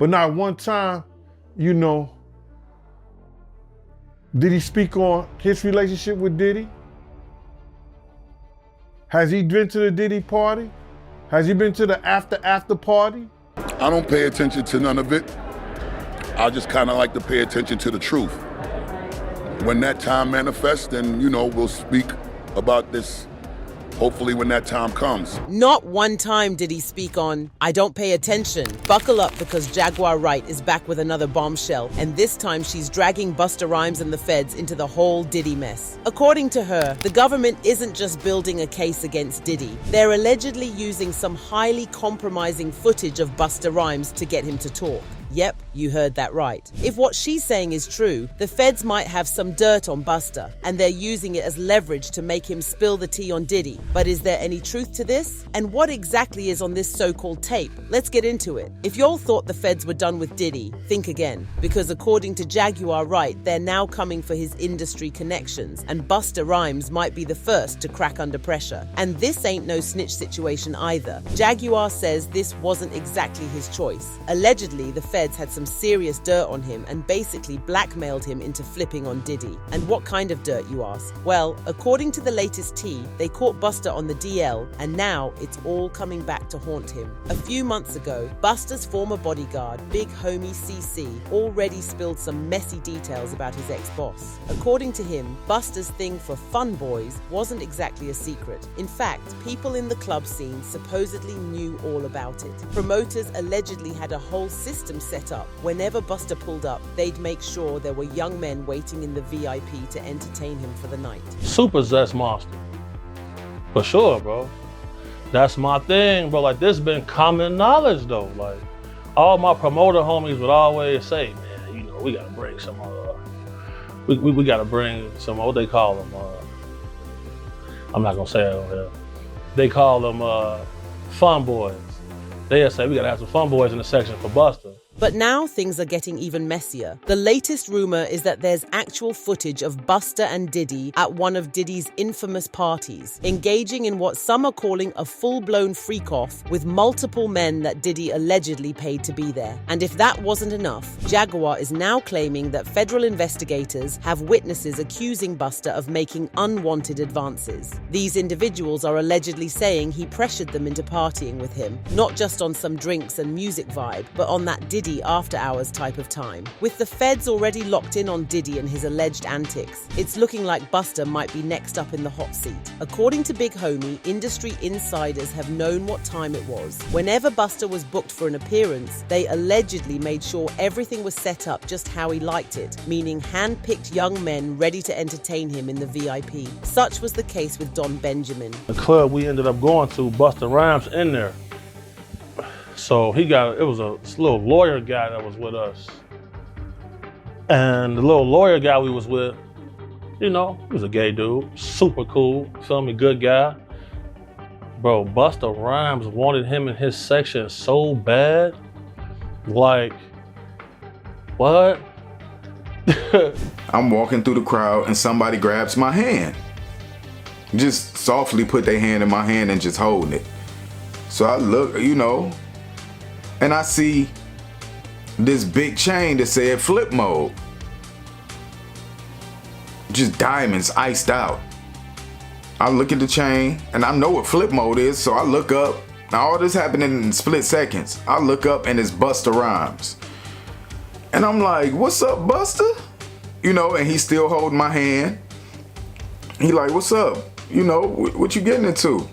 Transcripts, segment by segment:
But not one time, you know, did he speak on his relationship with Diddy? Has he been to the Diddy party? Has he been to the after party? I don't pay attention to none of it. I just kind of like to pay attention to the truth. When that time manifests, then, you know, we'll speak about this, hopefully when that time comes. Not one time did he speak on, I don't pay attention. Buckle up, because Jaguar Wright is back with another bombshell, and this time she's dragging Busta Rhymes and the feds into the whole Diddy mess. According to her, the government isn't just building a case against Diddy. They're allegedly using some highly compromising footage of Busta Rhymes to get him to talk. Yep, you heard that right. If what she's saying is true, the feds might have some dirt on Busta, and they're using it as leverage to make him spill the tea on Diddy. But is there any truth to this? And what exactly is on this so-called tape? Let's get into it. If y'all thought the feds were done with Diddy, think again. Because according to Jaguar Wright, they're now coming for his industry connections, and Busta Rhymes might be the first to crack under pressure. And this ain't no snitch situation either. Jaguar says this wasn't exactly his choice. Allegedly, the feds had some serious dirt on him and basically blackmailed him into flipping on Diddy. And what kind of dirt, you ask? Well, according to the latest tea, they caught Busta on the DL, and now it's all coming back to haunt him. A few months ago, Busta's former bodyguard, big homie CC, already spilled some messy details about his ex-boss. According to him, Busta's thing for fun boys wasn't exactly a secret. In fact, people in the club scene supposedly knew all about it. Promoters allegedly had a whole system set up. Whenever Busta pulled up, they'd make sure there were young men waiting in the VIP to entertain him for the night. Super zest monster. For sure, bro. That's my thing, bro. Like, this been common knowledge, though. Like, all my promoter homies would always say, man, you know, we gotta bring some, we gotta bring some, what they call them, I'm not gonna say it over here. They call them fun boys. They'll say, we gotta have some fun boys in the section for Busta. But now things are getting even messier. The latest rumor is that there's actual footage of Busta and Diddy at one of Diddy's infamous parties, engaging in what some are calling a full-blown freak-off with multiple men that Diddy allegedly paid to be there. And if that wasn't enough, Jaguar is now claiming that federal investigators have witnesses accusing Busta of making unwanted advances. These individuals are allegedly saying he pressured them into partying with him, not just on some drinks and music vibe, but on that Diddy after-hours type of time. With the feds already locked in on Diddy and his alleged antics, it's looking like Busta might be next up in the hot seat. According to Big Homie, industry insiders have known what time it was. Whenever Busta was booked for an appearance, they allegedly made sure everything was set up just how he liked it, meaning hand-picked young men ready to entertain him in the VIP. Such was the case with Don Benjamin. The club we ended up going to, Busta Rhymes in there. So it was a little lawyer guy that was with us. And the little lawyer guy we was with, you know, he was a gay dude, super cool, feel me, good guy. Bro, Busta Rhymes wanted him in his section so bad. Like, what? I'm walking through the crowd and somebody grabs my hand. Just softly put their hand in my hand and just holding it. So I look, you know, and I see this big chain that said flip mode. Just diamonds iced out. I look at the chain and I know what flip mode is, so I look up. Now all this happened in split seconds. I look up and it's Busta Rhymes. And I'm like, what's up, Busta? You know, and he's still holding my hand. He like, what's up? You know, what you getting into?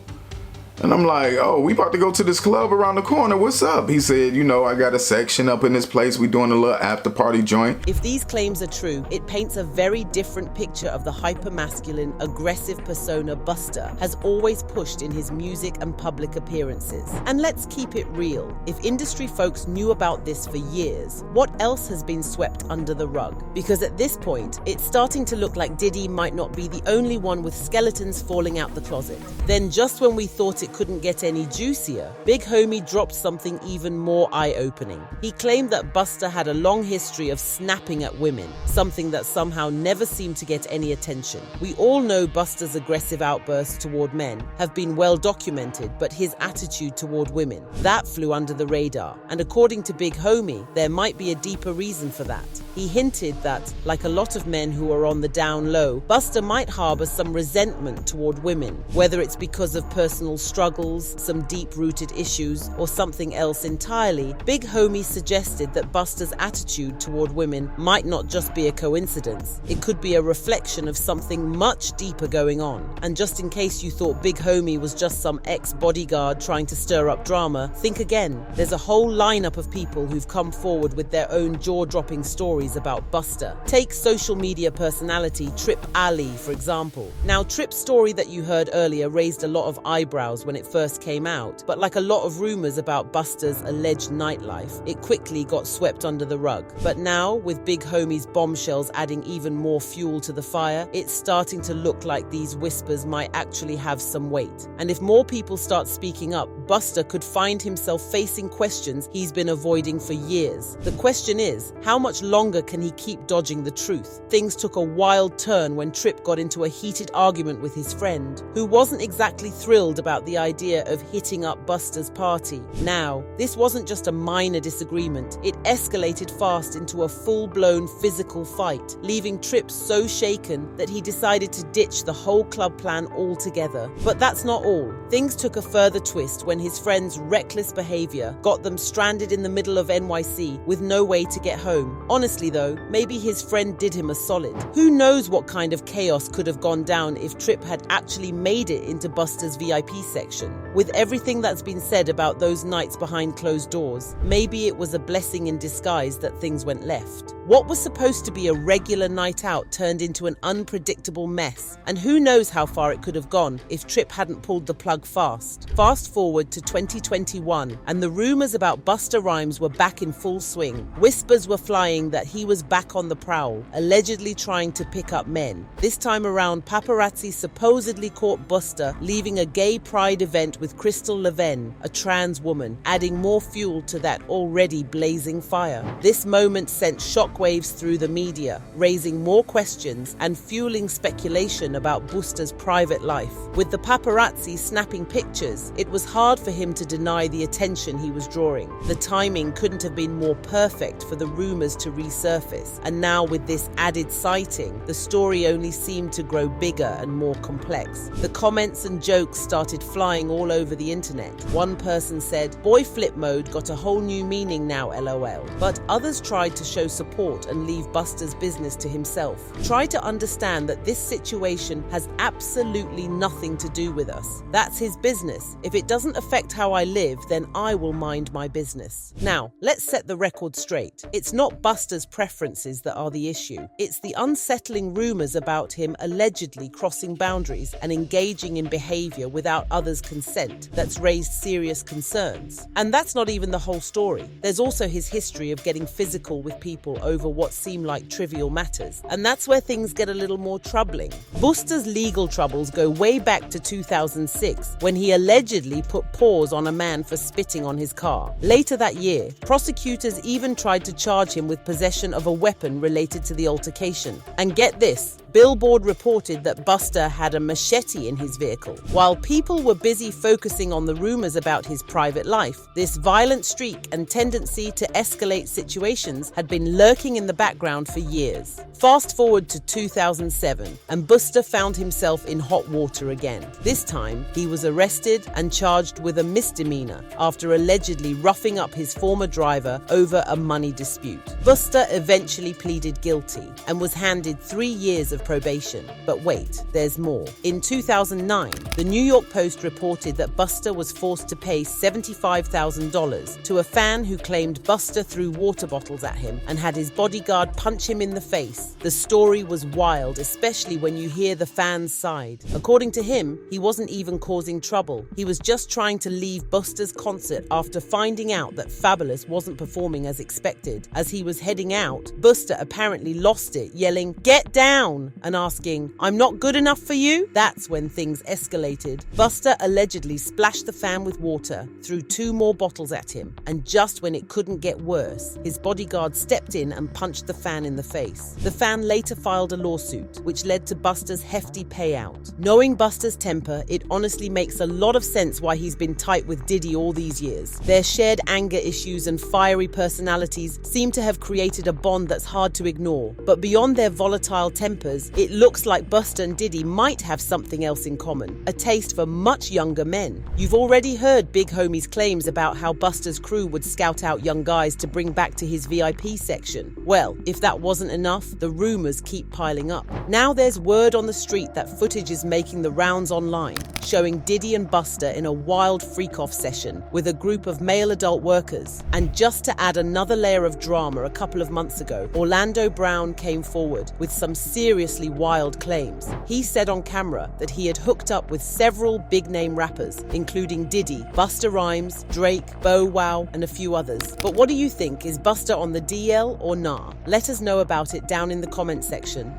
And I'm like, oh, we about to go to this club around the corner. What's up? He said, you know, I got a section up in this place. We doing a little after party joint. If these claims are true, it paints a very different picture of the hyper-masculine, aggressive persona Busta has always pushed in his music and public appearances. And let's keep it real. If industry folks knew about this for years, what else has been swept under the rug? Because at this point, it's starting to look like Diddy might not be the only one with skeletons falling out the closet. Then just when we thought it it couldn't get any juicier, Big Homie dropped something even more eye-opening. He claimed that Busta had a long history of snapping at women, something that somehow never seemed to get any attention. We all know Busta's aggressive outbursts toward men have been well documented, but his attitude toward women, that flew under the radar. And according to Big Homie, there might be a deeper reason for that. He hinted that, like a lot of men who are on the down low, Busta might harbor some resentment toward women, whether it's because of personal struggles, some deep-rooted issues, or something else entirely. Big Homie suggested that Busta's attitude toward women might not just be a coincidence. It could be a reflection of something much deeper going on. And just in case you thought Big Homie was just some ex-bodyguard trying to stir up drama, think again. There's a whole lineup of people who've come forward with their own jaw-dropping stories about Busta. Take social media personality Trip Ali, for example. Now, Trip's story that you heard earlier raised a lot of eyebrows when it first came out, but like a lot of rumors about Busta's alleged nightlife, it quickly got swept under the rug. But now, with Big Homie's bombshells adding even more fuel to the fire, it's starting to look like these whispers might actually have some weight. And if more people start speaking up, Busta could find himself facing questions he's been avoiding for years. The question is, how much longer can he keep dodging the truth? Things took a wild turn when Trip got into a heated argument with his friend, who wasn't exactly thrilled about the idea of hitting up Busta's party. Now, this wasn't just a minor disagreement, it escalated fast into a full-blown physical fight, leaving Trip so shaken that he decided to ditch the whole club plan altogether. But that's not all. Things took a further twist when his friend's reckless behavior got them stranded in the middle of NYC with no way to get home. Honestly though, maybe his friend did him a solid. Who knows what kind of chaos could have gone down if Trip had actually made it into Busta's VIP section. With everything that's been said about those nights behind closed doors, maybe it was a blessing in disguise that things went left. What was supposed to be a regular night out turned into an unpredictable mess, and who knows how far it could have gone if Trip hadn't pulled the plug fast. Fast forward to 2021, and the rumors about Busta Rhymes were back in full swing. Whispers were flying that he was back on the prowl, allegedly trying to pick up men. This time around, paparazzi supposedly caught Busta leaving a gay pride event with Crystal Leven, a trans woman, adding more fuel to that already blazing fire. This moment sent shockwaves through the media, raising more questions and fueling speculation about Busta's private life. With the paparazzi snapping pictures, it was hard for him to deny the attention he was drawing. The timing couldn't have been more perfect for the rumors to resurface, and now with this added sighting, the story only seemed to grow bigger and more complex. The comments and jokes started flying all over the internet. One person said, "Boy flip mode got a whole new meaning now, LOL." But others tried to show support and leave Busta's business to himself. Try to understand that this situation has absolutely nothing to do with us. That's his business. If it doesn't affect how I live, then I will mind my business. Now, let's set the record straight. It's not Busta's preferences that are the issue. It's the unsettling rumors about him allegedly crossing boundaries and engaging in behavior without others' consent that's raised serious concerns. And that's not even the whole story. There's also his history of getting physical with people over what seem like trivial matters. And that's where things get a little more troubling. Busta's legal troubles go way back to 2006, when he allegedly put paws on a man for spitting on his car. Later that year, prosecutors even tried to charge him with possession of a weapon related to the altercation. And get this, Billboard reported that Busta had a machete in his vehicle. While people were busy focusing on the rumors about his private life, this violent streak and tendency to escalate situations had been lurking in the background for years. Fast forward to 2007, and Busta found himself in hot water again. This time, he was arrested and charged with a misdemeanor after allegedly roughing up his former driver over a money dispute. Busta eventually pleaded guilty and was handed 3 years of probation. But wait, there's more. In 2009, the New York Post reported that Busta was forced to pay $75,000 to a fan who claimed Busta threw water bottles at him and had his bodyguard punch him in the face. The story was wild, especially when you hear the fan's side. According to him, he wasn't even causing trouble. He was just trying to leave Busta's concert after finding out that Fabulous wasn't performing as expected, as he was was heading out, Busta apparently lost it, yelling, "Get down!" and asking, "I'm not good enough for you?" That's when things escalated. Busta allegedly splashed the fan with water, threw 2 more bottles at him, and just when it couldn't get worse, his bodyguard stepped in and punched the fan in the face. The fan later filed a lawsuit, which led to Busta's hefty payout. Knowing Busta's temper, it honestly makes a lot of sense why he's been tight with Diddy all these years. Their shared anger issues and fiery personalities seem to have created a bond that's hard to ignore. But beyond their volatile tempers, it looks like Busta and Diddy might have something else in common, a taste for much younger men. You've already heard Big Homie's claims about how Busta's crew would scout out young guys to bring back to his VIP section. Well, if that wasn't enough, the rumors keep piling up. Now there's word on the street that footage is making the rounds online, showing Diddy and Busta in a wild freak-off session with a group of male adult workers. And just to add another layer of drama, a couple of months ago, Orlando Brown came forward with some seriously wild claims. He said on camera that he had hooked up with several big-name rappers, including Diddy, Busta Rhymes, Drake, Bow Wow, and a few others. But what do you think? Is Busta on the DL or nah? Let us know about it down in the comment section.